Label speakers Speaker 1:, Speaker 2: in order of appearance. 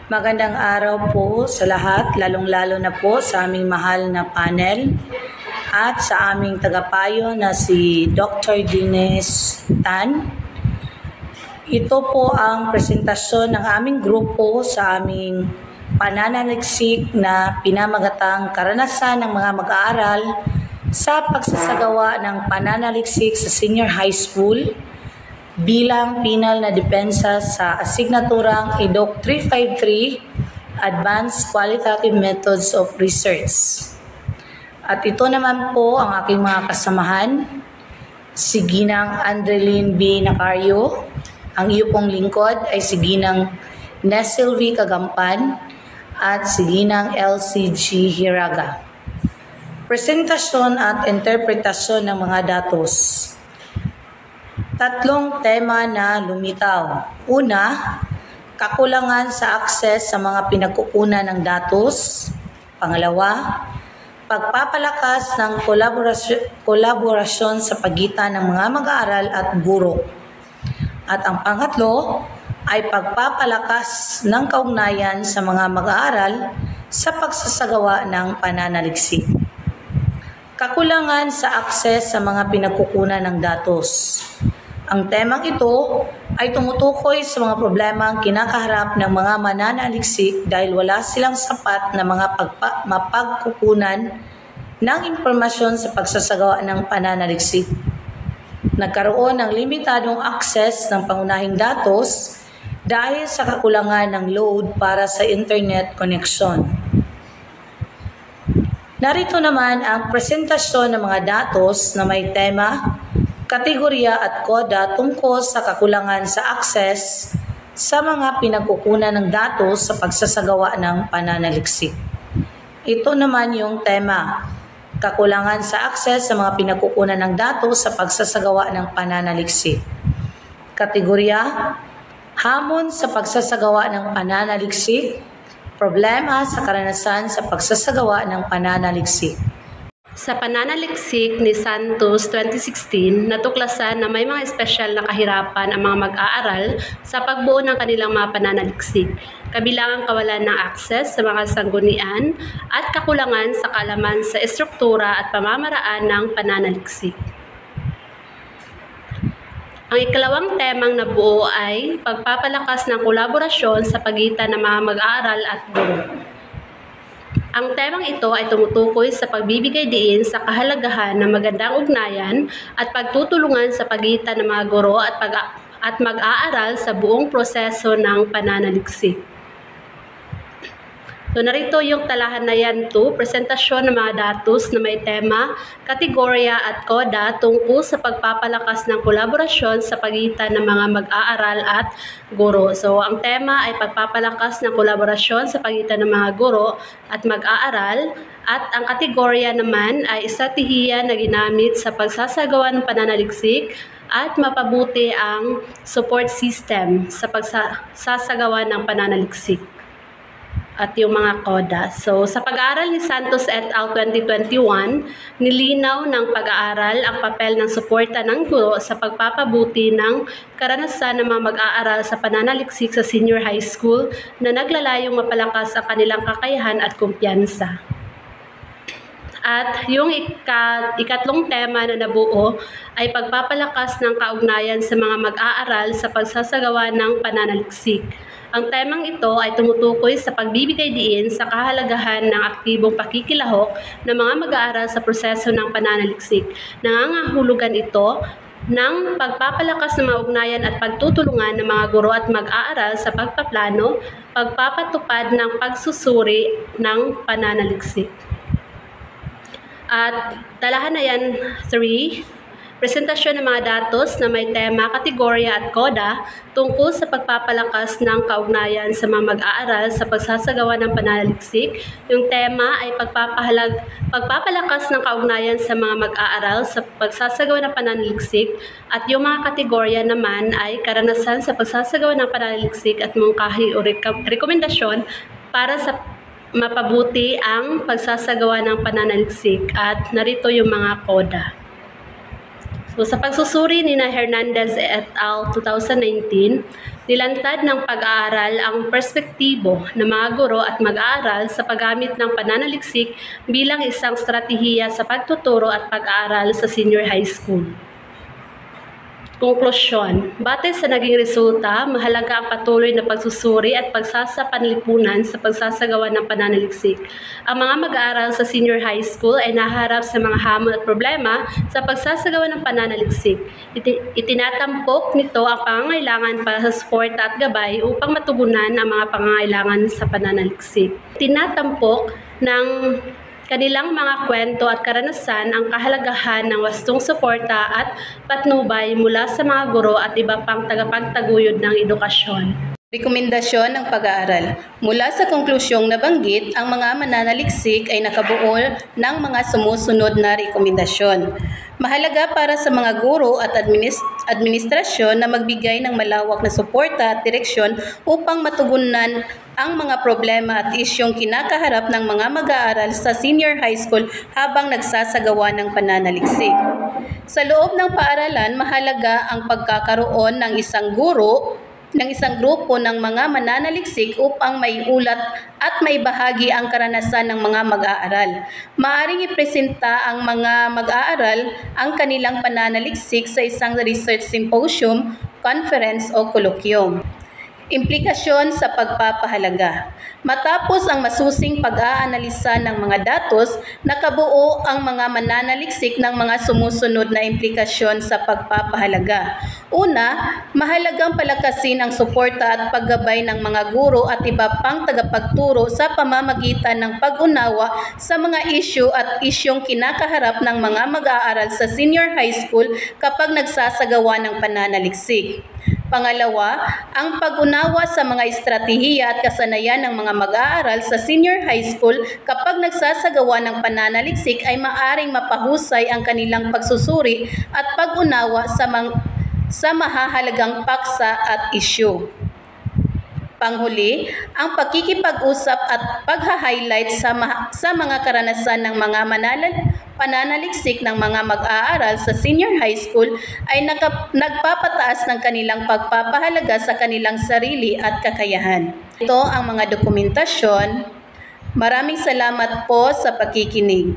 Speaker 1: Magandang araw po sa lahat, lalong-lalo na po sa aming mahal na panel at sa aming tagapayo na si Dr. Dines Tan. Ito po ang presentasyon ng aming grupo sa aming pananaliksik na pinamagatang karanasan ng mga mag-aaral sa pagsasagawa ng pananaliksik sa senior high school bilang penal na depensa sa asignaturang EDOC 353 Advanced Qualitative Methods of Research. At ito naman po ang aking mga kasamahan, si Ginang Andreline B. Nacario, ang iyo pong lingkod ay si Ginang Nesel V. Kagampan at si Ginang LCG Hiraga. Presentasyon at interpretasyon ng mga datos. Tatlong tema na lumitaw. Una, kakulangan sa akses sa mga pinagkukunan ng datos. Pangalawa, pagpapalakas ng kolaborasyon sa pagitan ng mga mag-aaral at guro. At ang pangatlo ay pagpapalakas ng kaugnayan sa mga mag-aaral sa pagsasagawa ng pananaliksik. Kakulangan sa akses sa mga pinagkukunan ng datos. Ang temang ito ay tumutukoy sa mga problema ang kinakaharap ng mga mananaliksik dahil wala silang sapat na mga mapagkukunan ng impormasyon sa pagsasagawa ng pananaliksik. Nagkaroon ng limitadong akses ng pangunahing datos dahil sa kakulangan ng load para sa internet connection. Narito naman ang presentasyon ng mga datos na may tema, kategorya at koda tungkol sa kakulangan sa akses sa mga pinagkukunan ng datos sa pagsasagawa ng pananaliksik. Ito naman yung tema, kakulangan sa akses sa mga pinagkukunan ng datos sa pagsasagawa ng pananaliksik. Kategorya, hamon sa pagsasagawa ng pananaliksik, problema sa karanasan sa pagsasagawa ng pananaliksik.
Speaker 2: Sa pananaliksik ni Santos 2016, natuklasan na may mga espesyal na kahirapan ang mga mag-aaral sa pagbuo ng kanilang mga pananaliksik, kabilang ang kawalan ng akses sa mga sanggunian at kakulangan sa kaalaman sa estruktura at pamamaraan ng pananaliksik. Ang ikalawang temang nabuo ay pagpapalakas ng kolaborasyon sa pagitan ng mga mag-aaral at guro. Ang temang ito ay tumutukoy sa pagbibigay diin sa kahalagahan ng magandang ugnayan at pagtutulungan sa pagitan ng mga guro at mag-aaral sa buong proseso ng pananaliksik. So narito yung talahanayan 2, presentasyon ng mga datos na may tema, kategorya at koda tungkol sa pagpapalakas ng kolaborasyon sa pagitan ng mga mag-aaral at guro. So ang tema ay pagpapalakas ng kolaborasyon sa pagitan ng mga guro at mag-aaral, at ang kategorya naman ay estratehiya na ginamit sa pagsasagawa ng pananaliksik at mapabuti ang support system sa pagsasagawa ng pananaliksik at yung mga koda. So, sa pag-aaral ni Santos et al. 2021, nilinaw ng pag-aaral ang papel ng suporta ng guro sa pagpapabuti ng karanasan ng mga mag-aaral sa pananaliksik sa senior high school na naglalayong mapalakas ang kanilang kakayahan at kumpiyansa. At yung ikatlong tema na nabuo ay pagpapalakas ng kaugnayan sa mga mag-aaral sa pagsasagawa ng pananaliksik. Ang temang ito ay tumutukoy sa pagbibigay diin sa kahalagahan ng aktibong pakikilahok ng mga mag-aaral sa proseso ng pananaliksik. Nangangahulugan ito ng pagpapalakas ng mga ugnayan at pagtutulungan ng mga guro at mag-aaral sa pagpaplano, pagpapatupad ng pagsusuri ng pananaliksik. At talahanayan 3, presentasyon ng mga datos na may tema, kategorya at koda tungkol sa pagpapalakas ng kaugnayan sa mga mag-aaral sa pagsasagawa ng pananaliksik. Yung tema ay pagpapalakas ng kaugnayan sa mga mag-aaral sa pagsasagawa ng pananaliksik, at yung mga kategorya naman ay karanasan sa pagsasagawa ng pananaliksik at mungkahi o rekomendasyon para sa mapabuti ang pagsasagawa ng pananaliksik. At narito yung mga koda. So, sa pagsusuri ni Hernandez et al. 2019, Nilantad ng pag-aaral ang perspektibo ng mga guro at mag-aaral sa paggamit ng pananaliksik bilang isang stratehiya sa pagtuturo at pag-aaral sa senior high school. Konklusyon, batay sa naging resulta, mahalaga ang patuloy na pagsusuri at pagsasapanlipunan sa pagsasagawa ng pananaliksik. Ang mga mag-aaral sa senior high school ay naharap sa mga hamon at problema sa pagsasagawa ng pananaliksik. Itinatampok nito ang pangangailangan para sa suporta at gabay upang matugunan ang mga pangangailangan sa pananaliksik. Itinatampok ng kanilang mga kwento at karanasan ang kahalagahan ng wastong suporta at patnubay mula sa mga guro at iba pang tagapagtaguyod ng edukasyon.
Speaker 1: Rekomendasyon ng pag-aaral. Mula sa konklusyong nabanggit, ang mga mananaliksik ay nakabuo ng mga sumusunod na rekomendasyon. Mahalaga para sa mga guro at administrasyon na magbigay ng malawak na suporta at direksyon upang matugunan ang mga problema at isyong kinakaharap ng mga mag-aaral sa senior high school habang nagsasagawa ng pananaliksik. Sa loob ng paaralan, mahalaga ang pagkakaroon ng isang grupo ng mga mananaliksik upang maiulat at maibahagi ang karanasan ng mga mag-aaral. Maaring ipresenta ang mga mag-aaral ang kanilang pananaliksik sa isang research symposium, conference o kolokyum. Implikasyon sa pagpapahalaga. Matapos ang masusing pag-aanalisa ng mga datos, nakabuo ang mga mananaliksik ng mga sumusunod na implikasyon sa pagpapahalaga. Una, mahalagang palakasin ang suporta at paggabay ng mga guro at iba pang tagapagturo sa pamamagitan ng pag-unawa sa mga isyu at isyong kinakaharap ng mga mag-aaral sa senior high school kapag nagsasagawa ng pananaliksik. Pangalawa, ang pag-unawa sa mga estratehiya at kasanayan ng mga mag-aaral sa senior high school kapag nagsasagawa ng pananaliksik ay maaring mapahusay ang kanilang pagsusuri at pag-unawa sa mahahalagang paksa at isyu. Panghuli, ang pakikipag-usap at pagha-highlight sa mga karanasan ng mga pananaliksik ng mga mag-aaral sa senior high school ay nagpapataas ng kanilang pagpapahalaga sa kanilang sarili at kakayahan. Ito ang mga dokumentasyon. Maraming salamat po sa pakikinig.